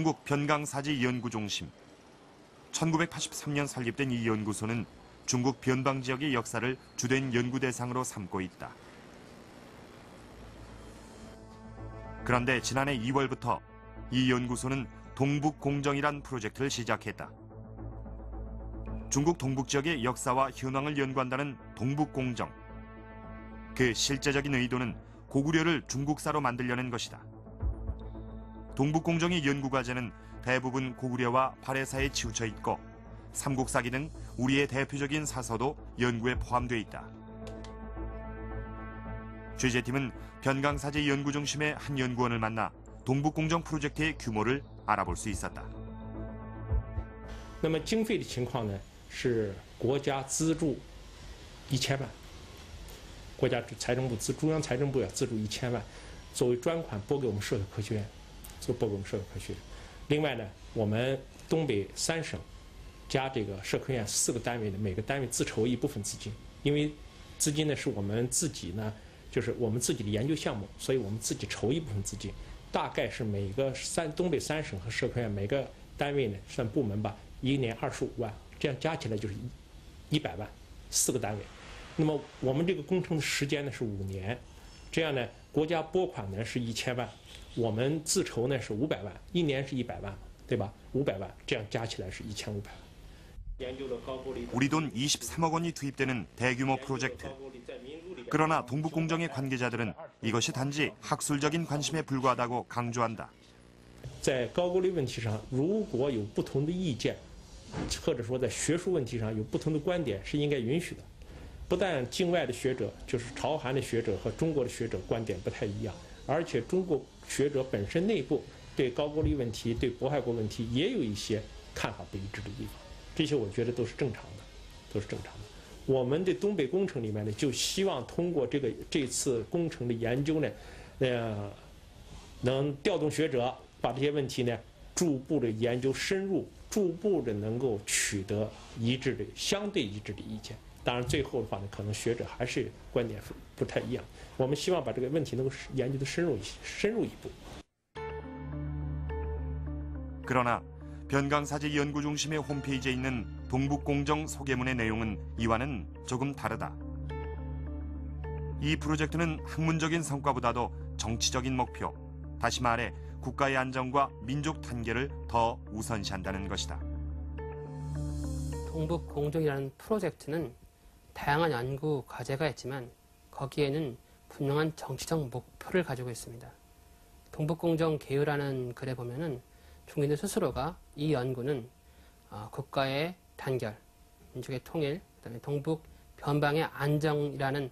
중국 변강사지 연구중심. 1983년 설립된 이 연구소는 중국 변방 지역의 역사를 주된 연구 대상으로 삼고 있다. 그런데 지난해 2월부터 이 연구소는 동북공정이란 프로젝트를 시작했다. 중국 동북 지역의 역사와 현황을 연구한다는 동북공정. 그 실제적인 의도는 고구려를 중국사로 만들려는 것이다. 동북공정의 연구과제는 대부분 고구려와 활해사에 치우쳐 있고 삼국사기 등 우리의 대표적인 사서도 연구에 포함되어 있다. 취재팀은 변강사지 연구중심의 한 연구원을 만나 동북공정 프로젝트의 규모를 알아볼 수 있었다. 那么经费的情况呢，是国家资助1000万，国家财政部中央财政部要资助1000万，作为专款拨给我们社会科学院，拨给我们社会科学院。另外呢，我们东北3省加这个社科院4个单位呢，每个单位自筹一部分资金，因为资金呢是我们自己呢，就是我们自己的研究项目，所以我们自己筹一部分资金，大概是每个东北3省和社科院每个单位呢算部门吧，1年25万，这样加起来就是100万，4个单位。那么我们这个工程的时间呢是5年，这样呢国家拨款呢是1000万，我们自筹呢是500万，1年是100万，对吧？500万，这样加起来是1500万。 우리 돈 23억 원이 투입되는 대규모 프로젝트. 그러나 동북공정의 관계자들은 이것이 단지 학술적인 관심에 불과하다고 강조한다. 在高句丽问题上，如果有不同的意见，或者说在学术问题上有不同的观点，是应该允许的。不但境外的学者，就是朝韩的学者和中国的学者观点不太一样，而且中国学者本身内部对高句丽问题、对渤海国问题也有一些看法不一致的地方。 这些我觉得都是正常的，都是正常的。我们的东北工程里面呢，就希望通过这次工程的研究呢，能调动学者，把这些问题呢逐步的研究深入，逐步的能够取得相对一致的意见。当然，最后的话呢，可能学者还是观点不太一样。我们希望把这个问题能够研究的深入一步。 그러나 변강사지 연구중심의 홈페이지에 있는 동북공정 소개문의 내용은 이와는 조금 다르다. 이 프로젝트는 학문적인 성과보다도 정치적인 목표, 다시 말해 국가의 안정과 민족 단계를 더 우선시한다는 것이다. 동북공정이라는 프로젝트는 다양한 연구 과제가 있지만 거기에는 분명한 정치적 목표를 가지고 있습니다. 동북공정 개요라는 글에 보면은 중국인들 스스로가 이 연구는 국가의 단결, 민족의 통일, 그다음에 동북 변방의 안정이라는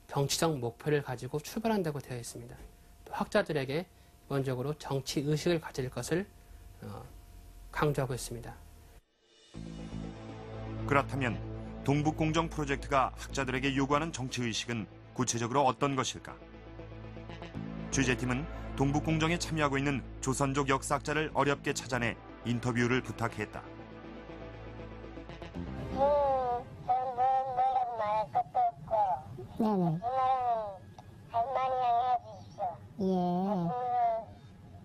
정치적 목표를 가지고 출발한다고 되어 있습니다. 또 학자들에게 기본적으로 정치 의식을 가질 것을 강조하고 있습니다. 그렇다면 동북공정 프로젝트가 학자들에게 요구하는 정치 의식은 구체적으로 어떤 것일까? 취재팀은 동북공정에 참여하고 있는 조선족 역사학자를 어렵게 찾아내 인터뷰를 부탁했다. 네네. 할머니 해주십시오. 예.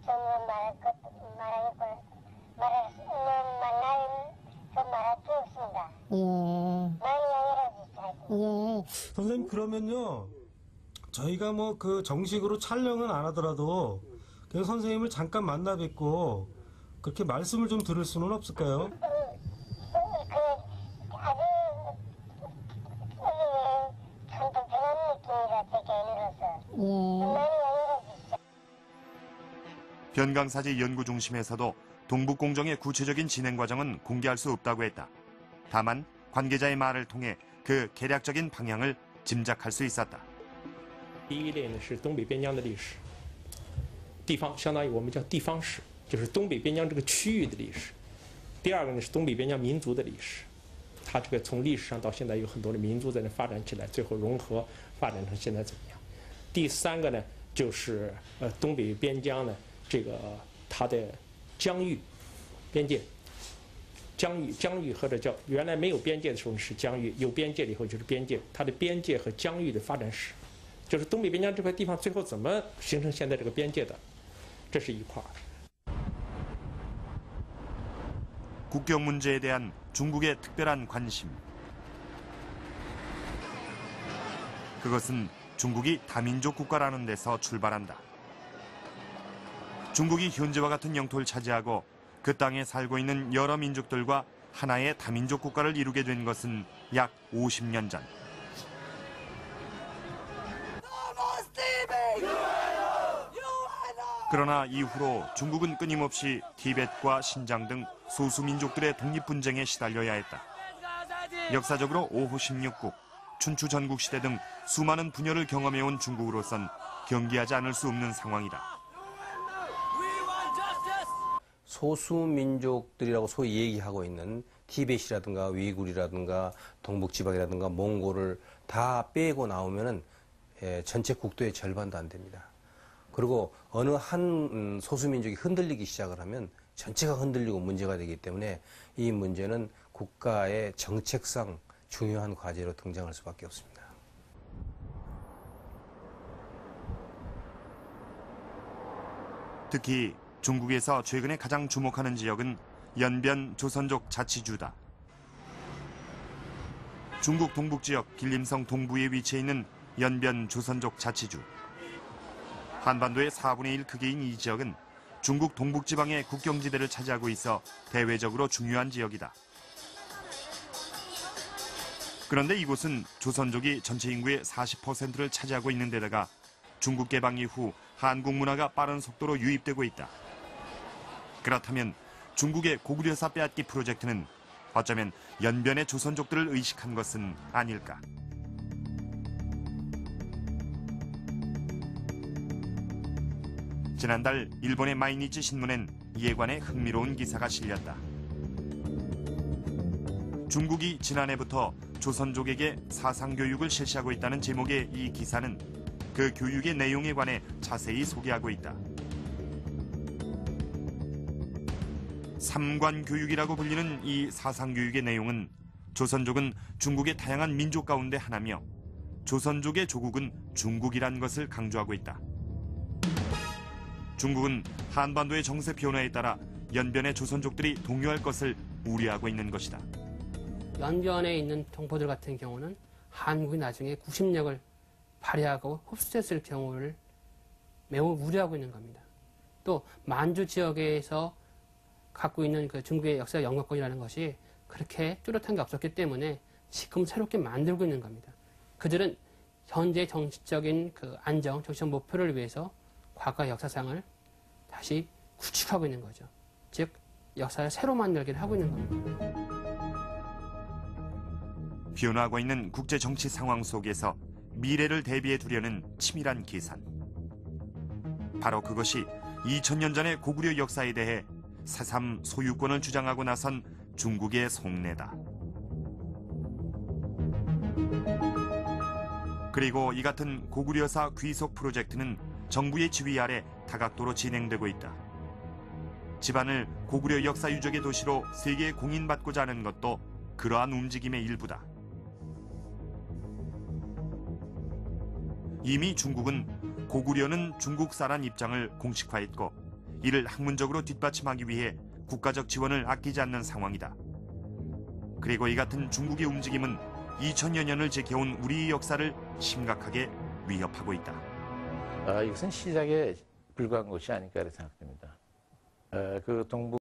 저는 말할 게 없습니다. 예. 많이 양해해 주십시오. 예. 선생님 그러면요. 저희가 뭐 그 정식으로 촬영은 안 하더라도 그냥 선생님을 잠깐 만나 뵙고 그렇게 말씀을 좀 들을 수는 없을까요? 변강사지 연구중심에서도 동북공정의 구체적인 진행 과정은 공개할 수 없다고 했다. 다만 관계자의 말을 통해 그 개략적인 방향을 짐작할 수 있었다. 第一类呢是东北边疆的历史，地方相当于我们叫地方史，就是东北边疆这个区域的历史。第二个呢是东北边疆民族的历史，它这个从历史上到现在有很多的民族在那发展起来，最后融合发展成现在怎么样。第三个呢就是东北边疆呢这个它的疆域边界。 疆域或者叫原来没有边界的时候是疆域，有边界了以后就是边界，它的边界和疆域的发展史，就是东北边疆这块地方最后怎么形成现在这个边界的，这是一块。 국경 문제에 대한 중국의 특별한 관심. 그것은 중국이 다민족 국가라는 데서 출발한다. 중국이 현재와 같은 영토를 차지하고 그 땅에 살고 있는 여러 민족들과 하나의 다민족 국가를 이루게 된 것은 약 50년 전. 그러나 이후로 중국은 끊임없이 티베트과 신장 등 소수민족들의 독립분쟁에 시달려야 했다. 역사적으로 5호 16국, 춘추 전국시대 등 수많은 분열을 경험해온 중국으로선 경계하지 않을 수 없는 상황이다. 소수민족들이라고 소위 얘기하고 있는 티벳이라든가 위구르라든가 동북지방이라든가 몽골을 다 빼고 나오면은 전체 국토의 절반도 안 됩니다. 그리고 어느 한 소수민족이 흔들리기 시작을 하면 전체가 흔들리고 문제가 되기 때문에 이 문제는 국가의 정책상 중요한 과제로 등장할 수밖에 없습니다. 특히 중국에서 최근에 가장 주목하는 지역은 연변 조선족 자치주다. 중국 동북지역 길림성 동부에 위치해 있는 연변 조선족 자치주. 한반도의 4분의 1 크기인 이 지역은 중국 동북지방의 국경지대를 차지하고 있어 대외적으로 중요한 지역이다. 그런데 이곳은 조선족이 전체 인구의 40%를 차지하고 있는 데다가 중국 개방 이후 한국 문화가 빠른 속도로 유입되고 있다. 그렇다면 중국의 고구려사 빼앗기 프로젝트는 어쩌면 연변의 조선족들을 의식한 것은 아닐까. 지난달 일본의 마이니치 신문엔 이에 관해 흥미로운 기사가 실렸다. 중국이 지난해부터 조선족에게 사상교육을 실시하고 있다는 제목의 이 기사는 그 교육의 내용에 관해 자세히 소개하고 있다. 삼관교육이라고 불리는 이 사상교육의 내용은 조선족은 중국의 다양한 민족 가운데 하나며 조선족의 조국은 중국이란 것을 강조하고 있다. 중국은 한반도의 정세 변화에 따라 연변의 조선족들이 동요할 것을 우려하고 있는 것이다. 연변에 있는 동포들 같은 경우는 한국이 나중에 구심력을 발휘하고 흡수했을 경우를 매우 우려하고 있는 겁니다. 또 만주 지역에서 갖고 있는 그 중국의 역사 영역권이라는 것이 그렇게 뚜렷한 게 없었기 때문에 지금 새롭게 만들고 있는 겁니다. 그들은 현재 정치적인 그 안정, 정치적 목표를 위해서 과거 역사상을 다시 구축하고 있는 거죠. 즉 역사를 새로 만들기를 하고 있는 겁니다. 변화하고 있는 국제 정치 상황 속에서 미래를 대비해 두려는 치밀한 계산. 바로 그것이 2000년 전의 고구려 역사에 대해 새삼 소유권을 주장하고 나선 중국의 속내다. 그리고 이 같은 고구려사 귀속 프로젝트는 정부의 지휘 아래 다각도로 진행되고 있다. 집안을 고구려 역사 유적의 도시로 세계에 공인받고자 하는 것도 그러한 움직임의 일부다. 이미 중국은 고구려는 중국사란 입장을 공식화했고 이를 학문적으로 뒷받침하기 위해 국가적 지원을 아끼지 않는 상황이다. 그리고 이 같은 중국의 움직임은 2000여 년을 지켜온 우리의 역사를 심각하게 위협하고 있다. 이것은 시작에 불과한 것이 아닐까 생각됩니다. 그 동북